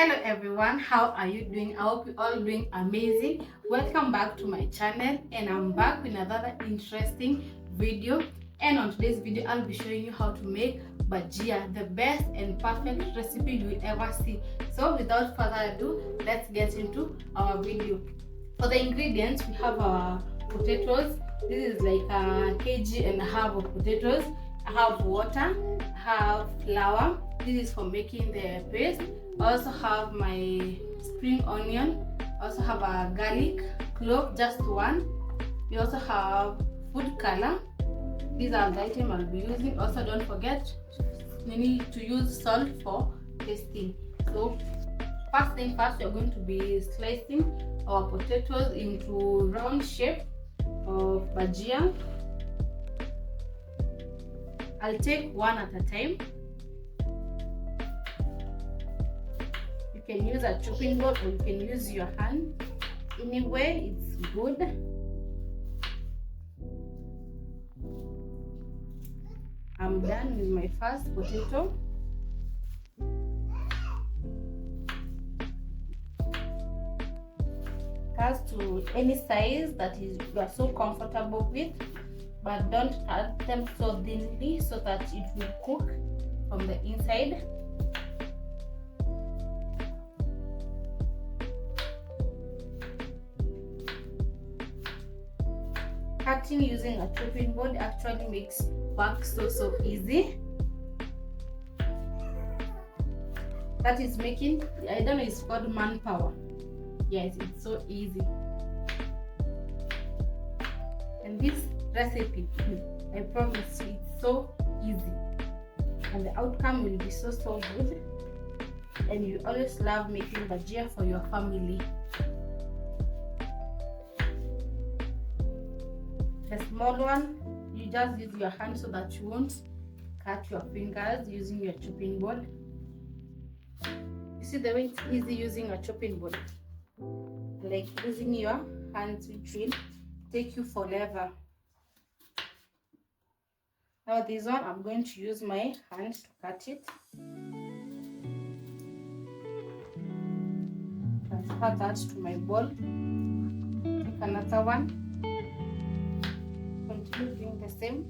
Hello everyone, how are you doing? I hope you're all doing amazing. Welcome back to my channel, and I'm back with another interesting video. And on today's video I'll be showing you how to make bhajia, the best and perfect recipe you will ever see. So without further ado, let's get into our video. For the ingredients, we have our potatoes. This is like a kg of potatoes. I have water, I have flour. This is for making the paste. I also have my spring onion. I also have a garlic clove, just one. We also have food color. These are the items I'll be using. Also, don't forget, you need to use salt for tasting. So first thing first, we're going to be slicing our potatoes into round shape of bhajia. I'll take one at a time. You can use a chopping board or you can use your hand. Anyway, it's good. I'm done with my first potato. Cut to any size that you are so comfortable with, but don't cut them so thinly so that it will cook from the inside. Cutting using a chopping board actually makes work so easy. That is making, I don't know, it's called manpower. Yes, it's so easy. And this recipe, I promise you, it's so easy, and the outcome will be so good. And you always love making bhajia for your family. The small one, you just use your hand so that you won't cut your fingers using your chopping board. You see the way it's easy using a chopping board, like using your hands, which will take you forever. Now this one, I'm going to use my hand to cut it. Transfer that to my bowl. Take another one. Continue doing the same.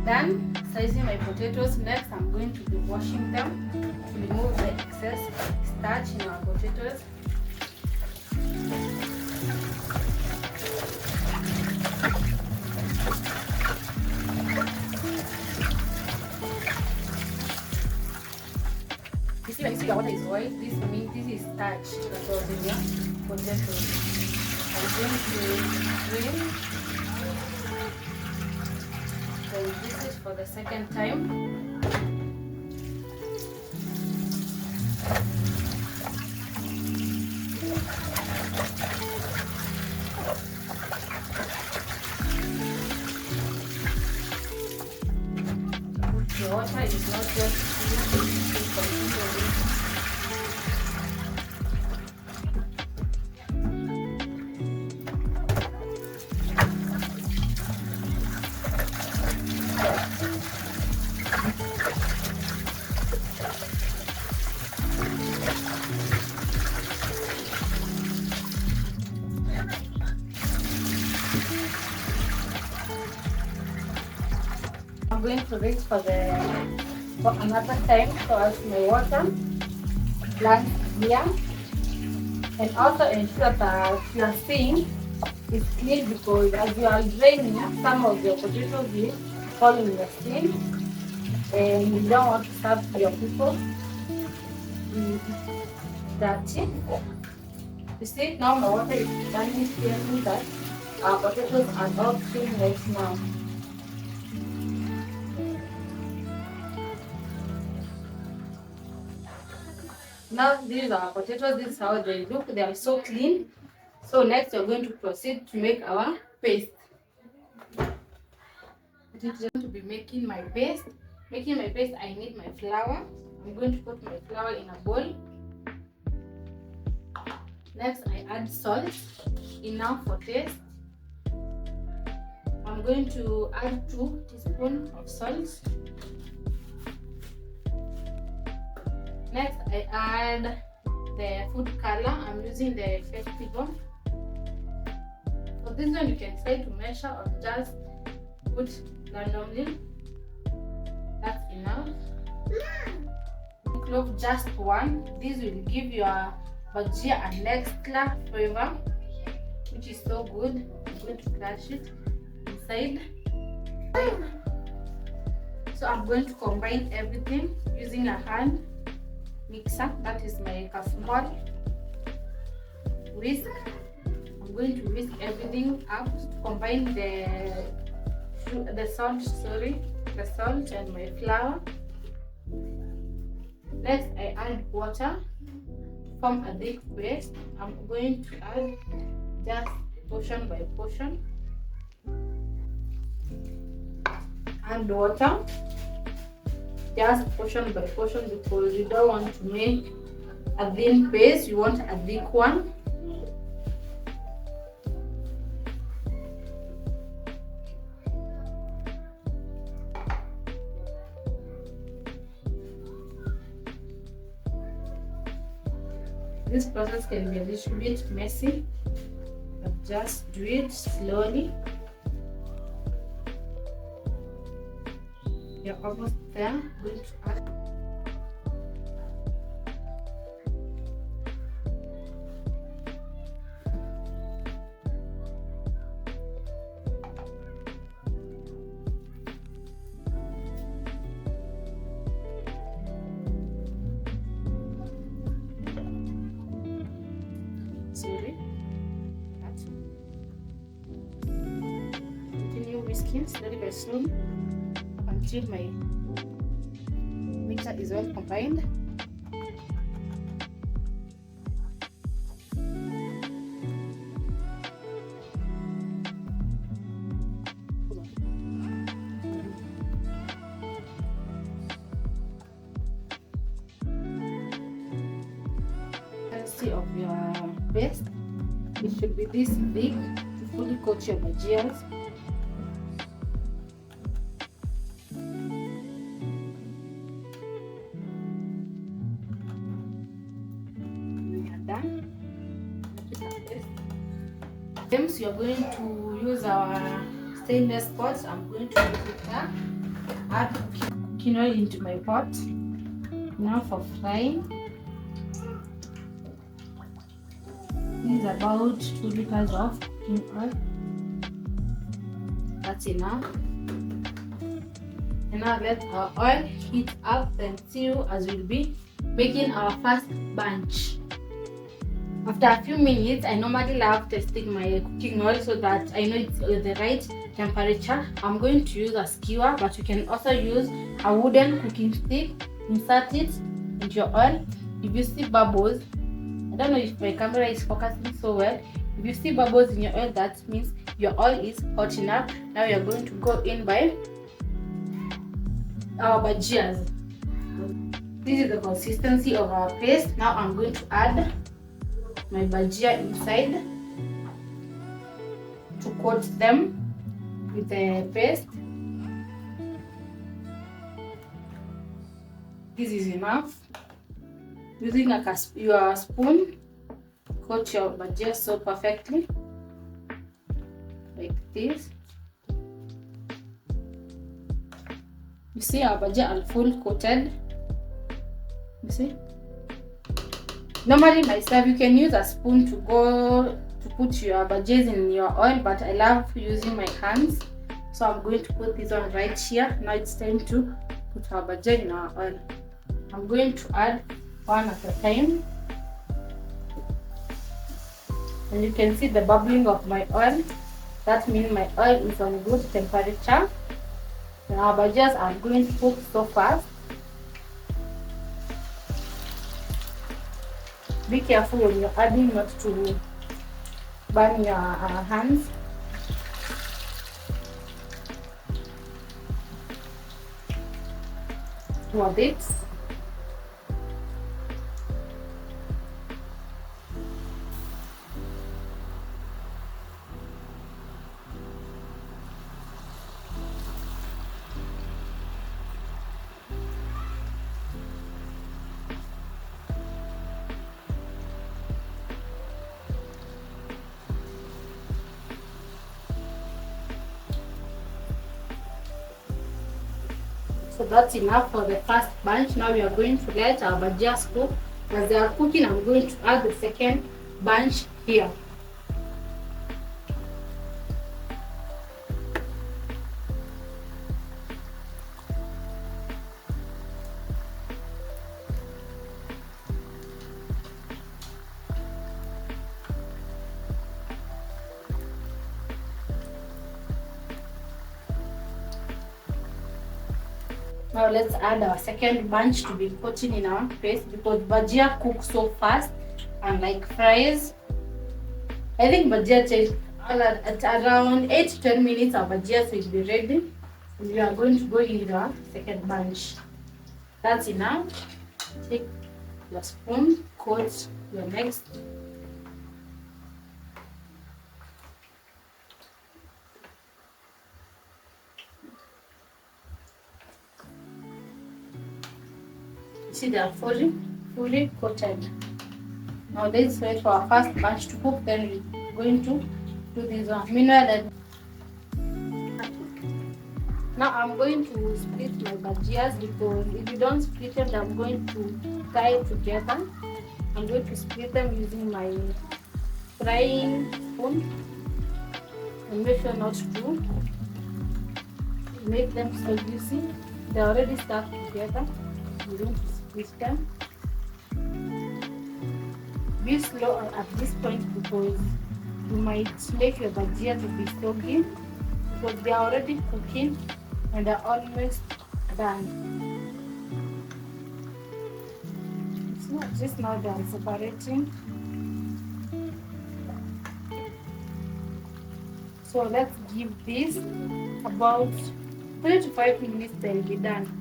Done slicing my potatoes. Next, I'm going to be washing them to remove the excess starch in our potatoes. You see, when you see your water is white, this means this is starch that was in your potatoes. I'm going to drain. So this is for the second time. The water is not just I'm going to rinse for another time so as my water lands here, and also ensure that your sink is clean, because as you are draining, some of your potatoes will fall in the sink, and you don't want to serve your people dirty. You see, now my water is running clearly that our potatoes are all clean right now. Now these are our potatoes. This is how they look. They are so clean. So next we're going to proceed to make our paste. It is going to be making my paste. Making my paste, I need my flour. I'm going to put my flour in a bowl. Next, I add salt, enough for taste. I'm going to add 2 teaspoons of salt. Next, I add the food color. I'm using the festival. For this one, you can try to measure or just put randomly. That's enough. Clove, just 1. This will give your bhajia an extra flavor, which is so good. I'm going to crush it inside. So I'm going to combine everything using a hand mixer. That is my kachumbari. Whisk. I'm going to whisk everything up to combine the salt and my flour. Next, I add water to form a thick paste. I'm going to add just portion by portion. Add water, just portion by portion, because you don't want to make a thin paste, you want a thick one. This process can be a little bit messy, but just do it slowly. You're almost there. Going to add continue whisking slowly by slowly until my mixture is well combined. Of your paste, it should be this big to fully coat your bhajias. We are done. Since you're going to use our stainless pots, I'm going to use it here. Add cooking oil into my pot now for frying. This is about 2 liters of cooking oil. That's enough. And now let our oil heat up until as we'll be making our first bunch. After a few minutes, I normally love testing my cooking oil so that I know it's the right temperature. I'm going to use a skewer, but you can also use a wooden cooking stick. Insert it into your oil. If you see bubbles, I don't know if my camera is focusing so well. If you see bubbles in your oil, that means your oil is hot enough. Now we are going to go in by our bhajias. This is the consistency of our paste. Now I'm going to add my bhajia inside to coat them with the paste. This is enough. Using your spoon, coat your bhajia so perfectly, like this. You see our bhajia are full coated. You see? Normally myself, you can use a spoon to put your bhajias in your oil, but I love using my hands. So I'm going to put this one right here. Now it's time to put our bhajia in our oil. I'm going to add one at a time. And you can see the bubbling of my oil. That means my oil is on good temperature. And our bhajias are going to cook so fast. Be careful when you're adding not to burn your hands. For this. So that's enough for the first bunch. Now we are going to let our bhajias cook. As they are cooking, I'm going to add the second bunch here. Now let's add our second bunch to be putting in our paste, because bhajia cooks so fast, unlike fries. I think bhajia takes at around 8 to 10 minutes. Our bhajias will be ready. We are going to go in with our second bunch. That's enough. Take your spoon, coat your next. See, they are fully coated. Now let's wait for our first bunch to cook, then we're going to do this one. Meanwhile, now I'm going to split my bhajias, because if you don't split them, I'm going to tie it together. I'm going to split them using my frying spoon, and make sure not to make them so juicy. They're already stuck together. I'm going to split them. Be slow at this point, because you might make your bhajia to be soggy, because they are already cooking and they're almost done. It's not just now they are separating. So let's give this about 3 to 5 minutes, they'll be done.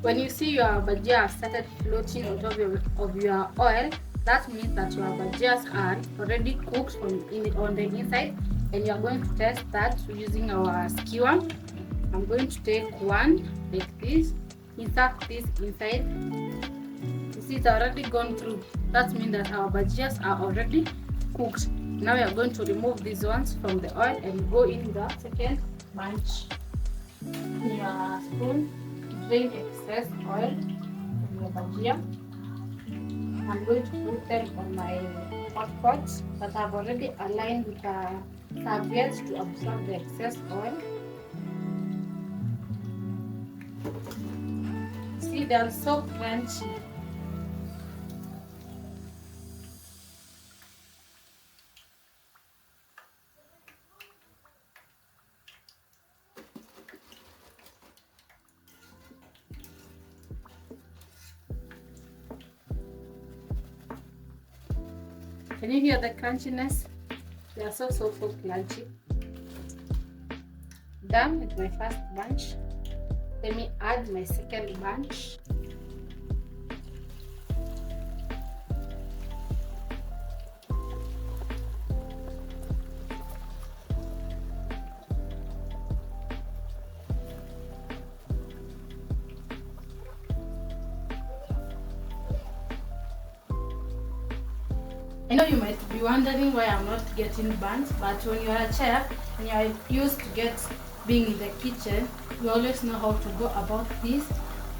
When you see your bhajia started floating on top of your oil, that means that your bhajias are already cooked on the inside, and you are going to test that using our skewer. I'm going to take one like this, insert this inside. You see, it's already gone through. That means that our bhajias are already cooked. Now we are going to remove these ones from the oil and go in the second bunch. In your spoon, drain excess oil from your bhajia. I'm going to put them on my hot pot that I've already aligned with a serviette to absorb the excess oil. See, they're so crunchy. Can you hear the crunchiness? They are so crunchy. Done with my first bunch. Let me add my second bunch. I know you might be wondering why I'm not getting buns, but when you're a chef and you're used to being in the kitchen, you always know how to go about this.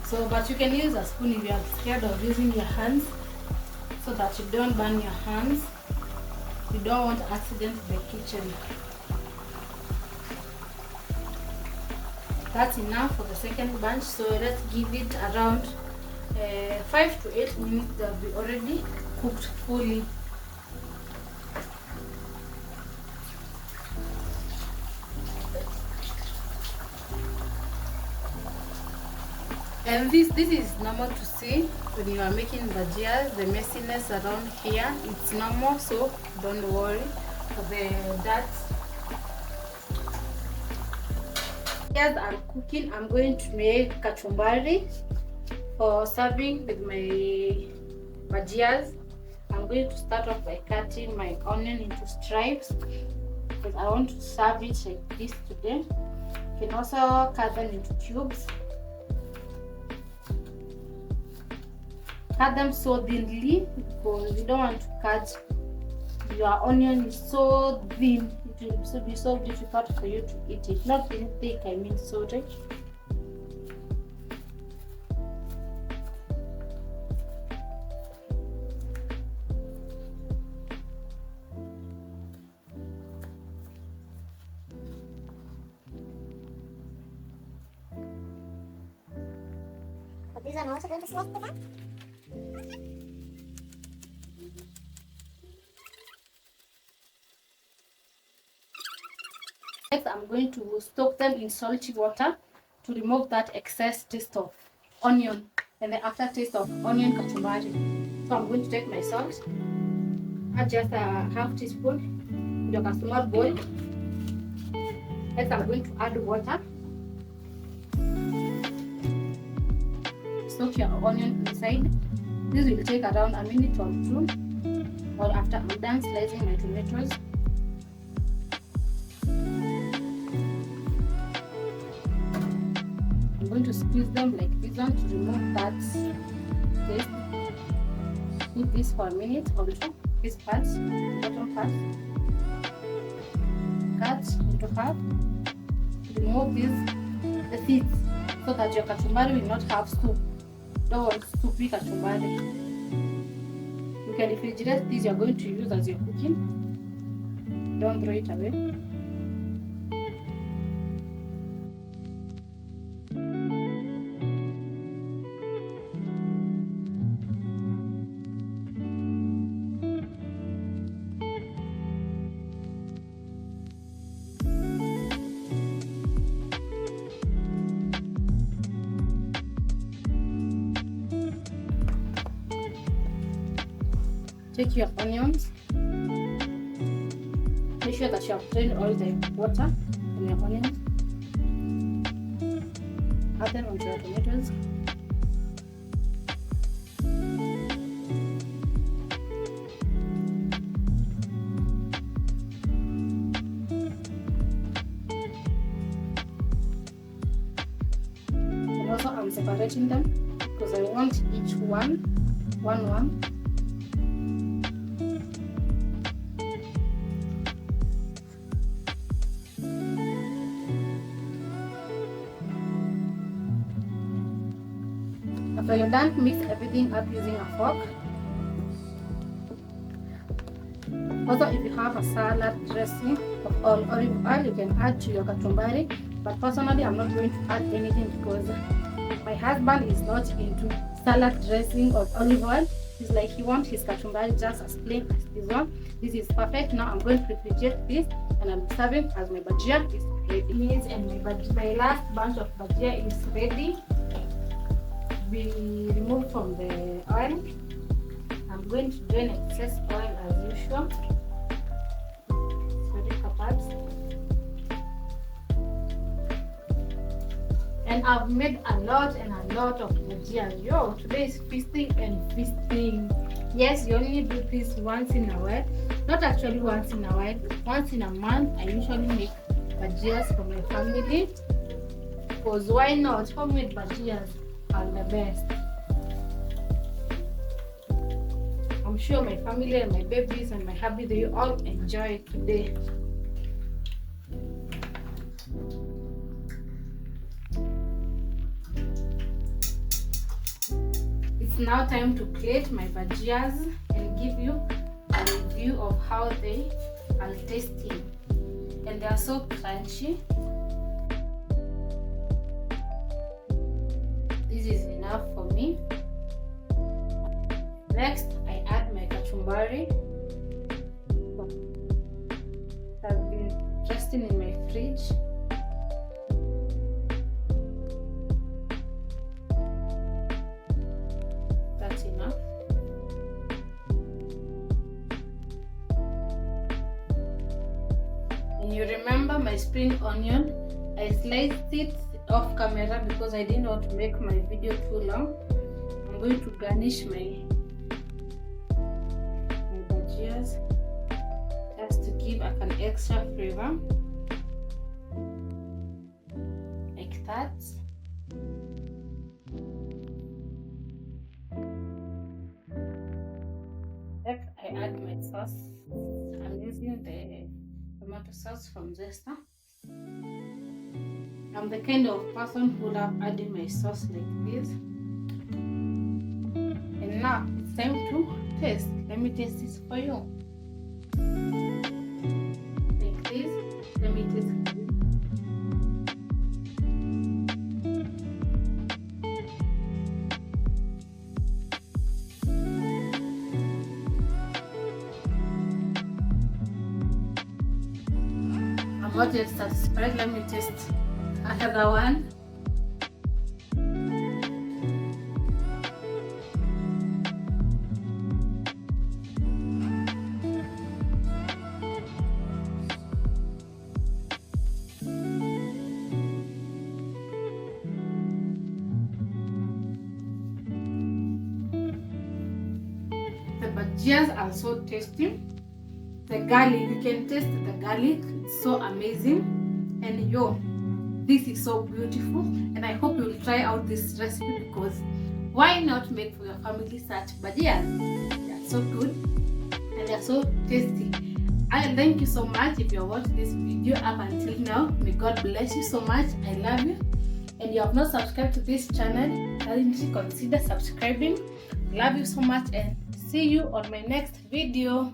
So, but you can use a spoon if you are scared of using your hands, so that you don't burn your hands. You don't want accident in the kitchen. That's enough for the second bunch. So let's give it around 5 to 8 minutes. They'll be already cooked fully. And this is normal to see when you are making bhajias. The messiness around here, it's normal, so don't worry for the dirt. As I'm cooking, I'm going to make kachumbari for serving with my bhajias. I'm going to start off by cutting my onion into stripes because I want to serve it like this today. You can also cut them into cubes. Cut them so thinly because you don't want to cut your onion is so thin. It will be so difficult for you to eat it. Not thin thick, I mean so thick. These are also going to slice the cut. Next, I'm going to soak them in salty water to remove that excess taste of onion and the aftertaste of onion kachumbari. So I'm going to take my salt, add just a half teaspoon into a small bowl. Next, I'm going to add water. Soak your onion inside. This will take around a minute or two, or after I'm done slicing my tomatoes. I'm going to squeeze them like this one to remove that taste. Keep this for a minute or two. This part, bottom part, cut into half. Remove the seeds so that your kachumbari will not have soup. Don't want soupy kachumbari. You can refrigerate this you're going to use as you're cooking. Don't throw it away. Take your onions. Make sure that you have drained all the water from your onions. Add them onto your tomatoes. And also I'm separating them because I want each one. After you're done, mix everything up using a fork. Also, if you have a salad dressing of olive oil, you can add to your kachumbari. But personally, I'm not going to add anything because my husband is not into salad dressing or olive oil. He's like, he wants his kachumbari just as plain as this one. This is perfect. Now I'm going to refrigerate this and I'm serving as my bhajia is ready. And my last bunch of bhajia is ready. Be removed from the oil. I'm going to drain excess oil as usual. And I've made a lot of bhajias. Yo, today is feasting and feasting. Yes, you only do this once in a while. Not actually once in a while. Once in a month, I usually make bhajias for my family. Because why not? Homemade bhajias are the best. I'm sure my family and my babies and my hubby, they all enjoy it today. It's now time to plate my bhajias and give you a review of how they are tasting. And they are so crunchy. This is enough for me. Next, I add my kachumbari. It has been resting in my fridge. That's enough. And you remember my spring onion? I sliced it off camera because I didn't want to make my video too long. I'm going to garnish my bhajias, just to give an extra flavor, like that. Next, I add my sauce. I'm using the tomato sauce from Zesta. I'm the kind of person who love adding my sauce like this. And now it's time to taste. Let me taste this for you. Like this. Let me taste it. I'm not yet satisfied. Let me taste another one. The bhajias are so tasty. The garlic, you can taste the garlic, it's so amazing. And this is so beautiful, and I hope you will try out this recipe, because why not make for your family such bhajias? They are so good and they are so tasty. And thank you so much if you have watched this video up until now. May God bless you so much. I love you. And you have not subscribed to this channel, kindly consider subscribing. Love you so much, and see you on my next video.